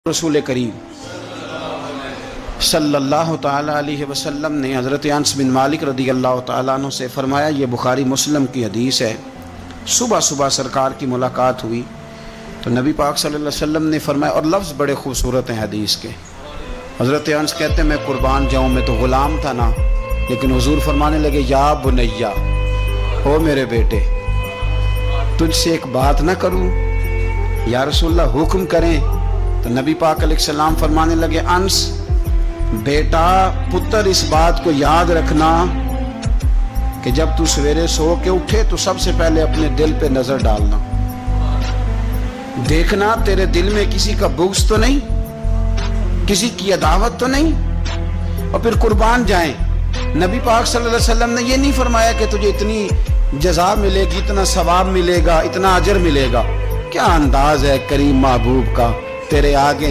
رسول کریم صلی اللہ تعالیٰ علیہ وسلم نے حضرت انس بن مالک رضی اللہ تعالیٰ عنہ سے فرمایا، یہ بخاری مسلم کی حدیث ہے، صبح صبح سرکار کی ملاقات ہوئی تو نبی پاک صلی اللہ علیہ وسلم نے فرمایا، اور لفظ بڑے خوبصورت ہیں حدیث کے۔ حضرت انس کہتے ہیں میں قربان جاؤں، میں تو غلام تھا نا، لیکن حضور فرمانے لگے، یا بنیا، او میرے بیٹے، تجھ سے ایک بات نہ کروں؟ یا رسول اللہ حکم کریں؟ تو نبی پاک علیہ السلام فرمانے لگے، انس بیٹا پتر، اس بات کو یاد رکھنا کہ جب تو سویرے سو کے اٹھے تو سب سے پہلے اپنے دل پہ نظر ڈالنا، دیکھنا تیرے دل میں کسی کا بغض تو نہیں، کسی کی عداوت تو نہیں، اور پھر قربان جائیں۔ نبی پاک صلی اللہ علیہ وسلم نے یہ نہیں فرمایا کہ تجھے اتنی جزا ملے گی، اتنا ثواب ملے گا، اتنا اجر ملے گا۔ کیا انداز ہے کریم محبوب کا، تیرے آگے